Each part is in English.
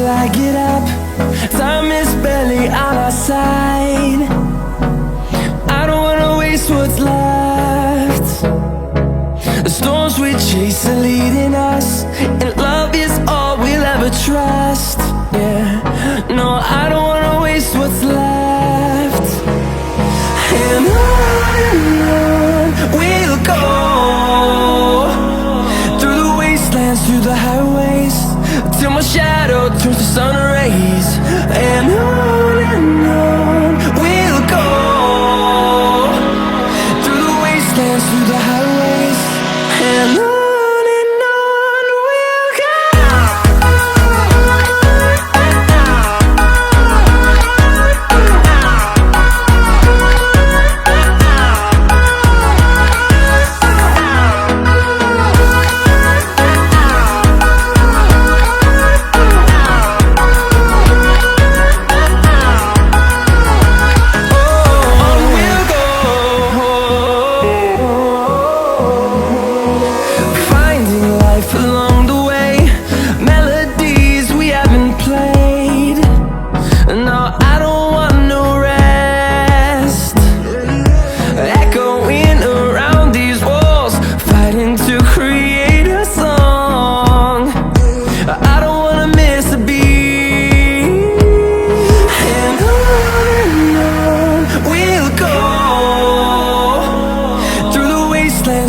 I get up. Time is barely on our side. I don't wanna waste what's left. The storms we chase are leading us, and love is all we'll ever trust. Yeah, no, I don't wanna waste what's left. And on we'll go, through the wastelands, through the highways, till my shadow turns to sun rays. And on we'll go, through the wastelands, through the highways, and on.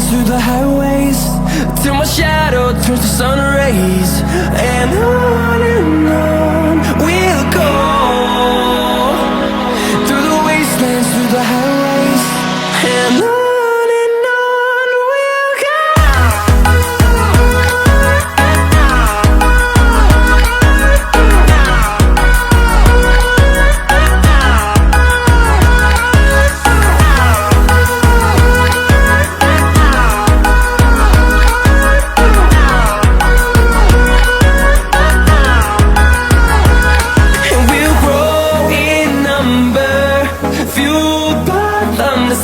Through the highways, till my shadow turns to sun rays. And on we'll go, through the wastelands, through the highways, and on.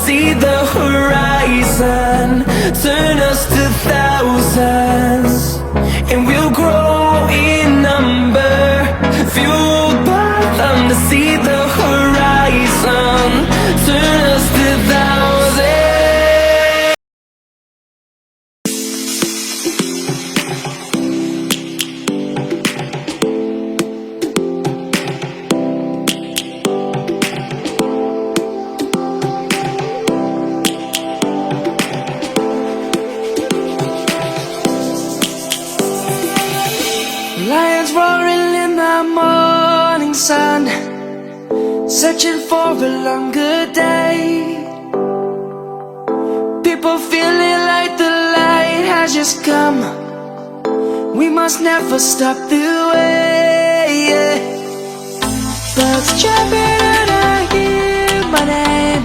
See the horizon turn us to thousands, and we'll grow in number, fueled by them. To see the horizon turn us to thousands. Lions roaring in the morning sun, searching for a longer day. People feeling like the light has just come. We must never stop the way. Birds chirping and I hear my name,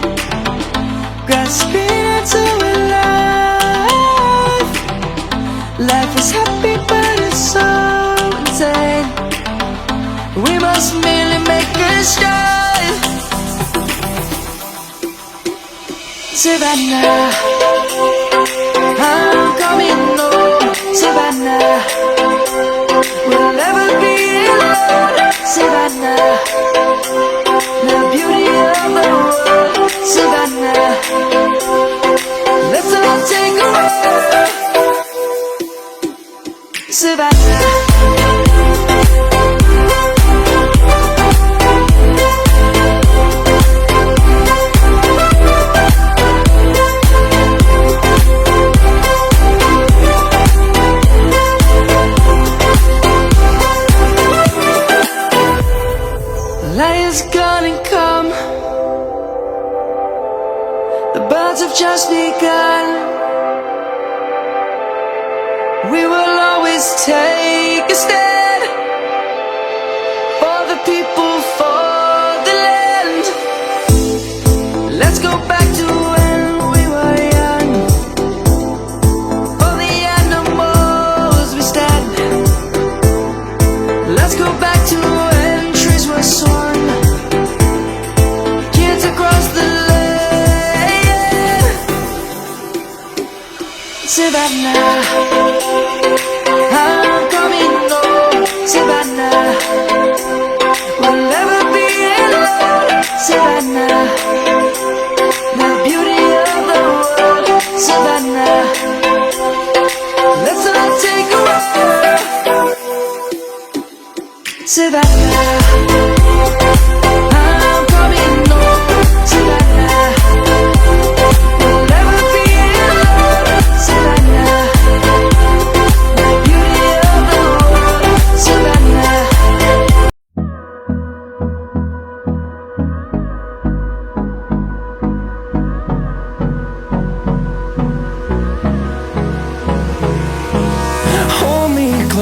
grasping into a life. Life is happy but it's so insane. We must merely make a start. Savannah, I'm coming home. Savannah, we'll never be alone. Savannah, the beauty of the world. Savannah, let's all take a ride. Savannah. Lion's gonna come. The birds have just begun. We will always take a stand for the people, for the land. Let's go back to when we were young. For the animals we stand. Let's go back to when trees were swung. Kids across the land. Savannah, I'm coming home. Savannah.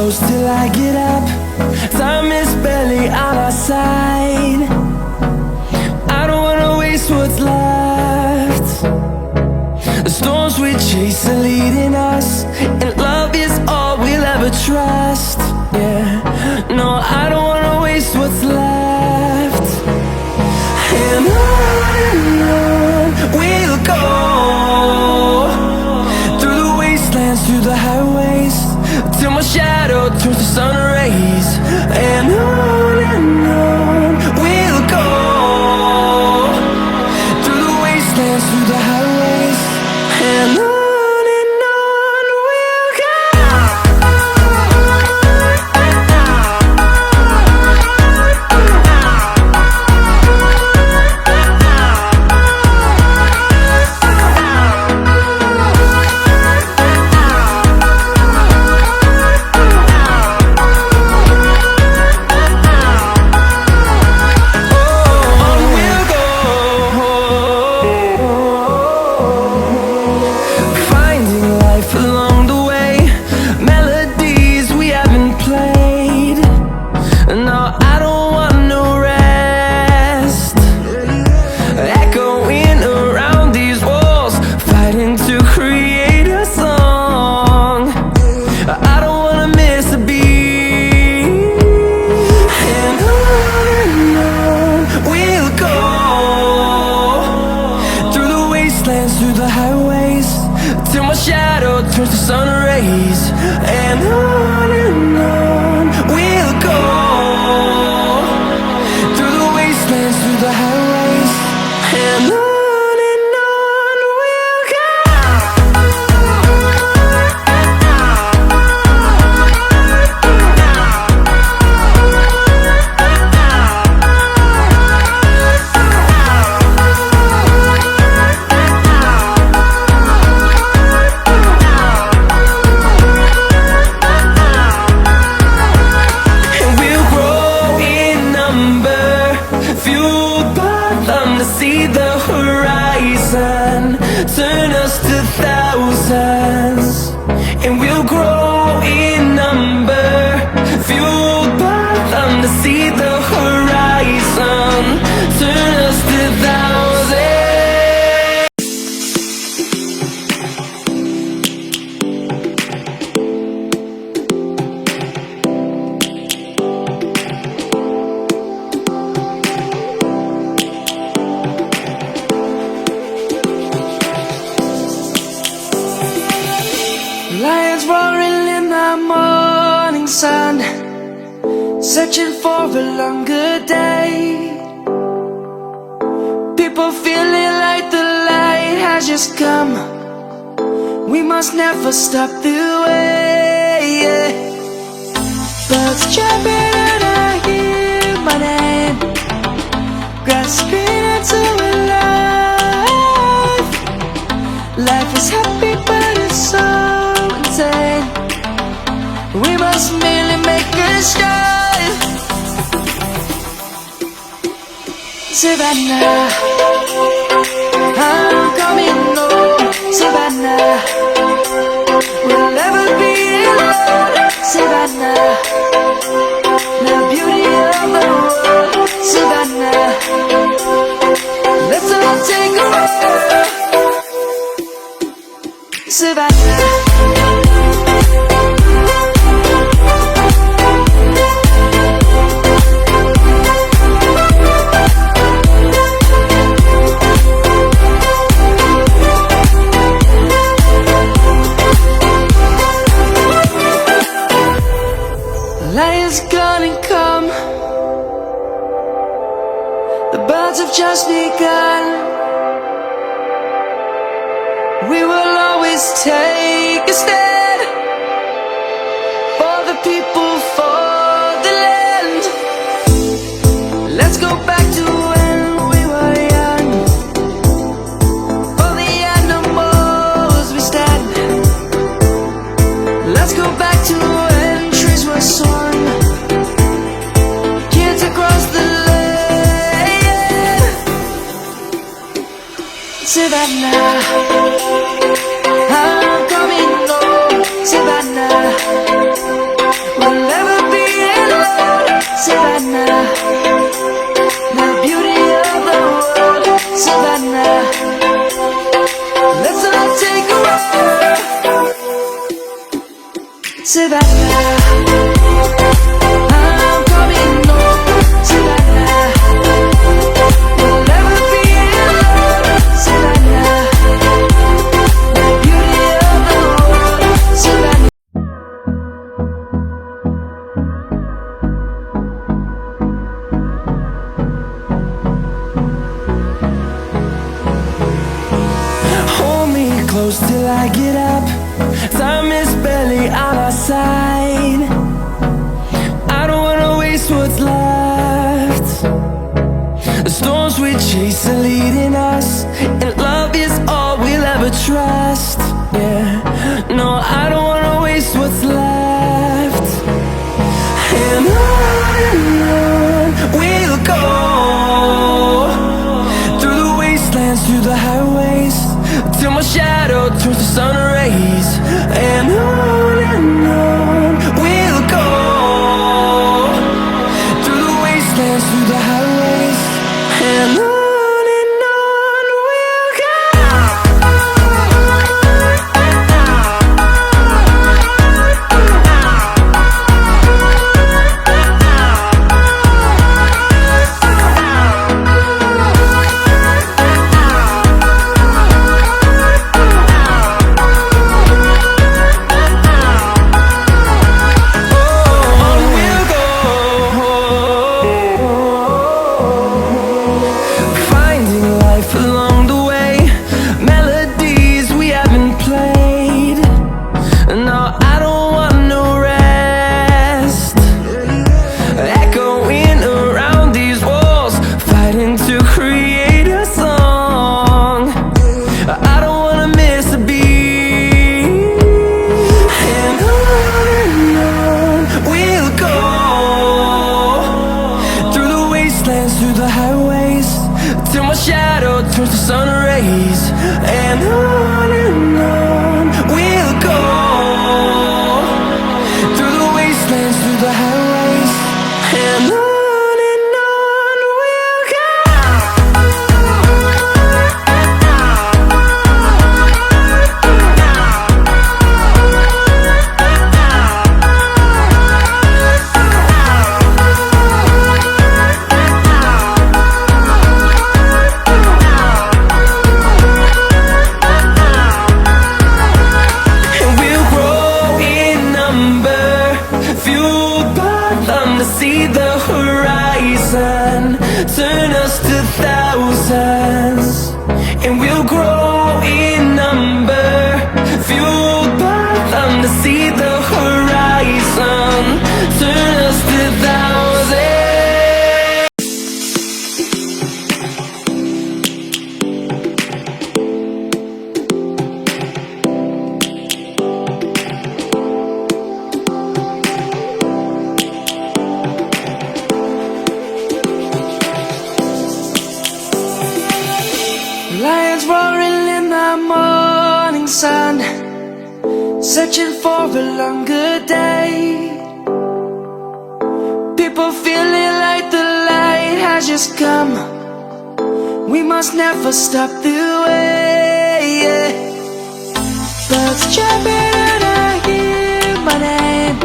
close till I get up. Time is barely on our side. I don't wanna waste what's left. The storms we chase are leading us, and love is all we'll ever trust. Yeah, no, I don't wanna waste what's left. And on we'll go, through the wastelands, through the highways, till my shadow turns to sun rays. And on we'll go, through the wastelands, through the highways, and on we'll go. Through the highways, till my shadow turns to sun rays. And on we'll go, through the wastelands, through the highways, and on we'll go. See the horizon, turn us to thousands, and we'll grow in number, fueled by them to see the horizon, turn us to thousands. Lions roaring in the morning sun, searching for a longer day. People feeling like the light has just come. We must never stop the way. Birds chirping and I hear my name, grasping into a life. Life is happy but it's so insane. We must merely make a start. Savannah, I'm coming home. Savannah, we'll never be alone. Savannah, the beauty of the world. Savannah, let's all take a walk. Savannah. Lion's gonna come. The birds have just begun. We will always take a stand for the people, for the land. Let's go back to when we were young. For the animals we stand. Let's go back to when trees were swung. Kids across the land. Savannah, I'm coming home. Savannah, Savannah, I'm coming home, Savannah. We'll never be alone, Savannah. The beauty of the world, Savannah. Hold me close till I get up. Time is barely on our side. I don't wanna waste what's left. The storms we chase are leading us, and love is all we'll ever trust. Yeah, no, I don't wanna waste what's left. And on we'll go, through the wastelands, through the highways, till my shadow turns to sun rays. And on we'll go, through the wastelands, through the highways. And on we'll go. Through the highways, till my shadow turns to sun rays. And on we'll go, through the wastelands, through the highways. And on we'll go. See the horizon, turn us to thousands, and we'll grow in number, fueled by them to see the horizon, turn us to thousands. Lions roaring in the morning sun, searching for a longer day. People feeling like the light has just come. We must never stop the way. Birds chirping and I hear my name,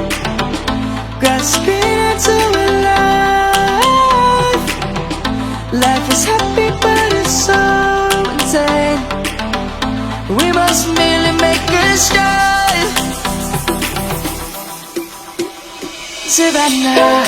grasping into a life. Life is happy but it's so insane. We must merely make a start. Savannah,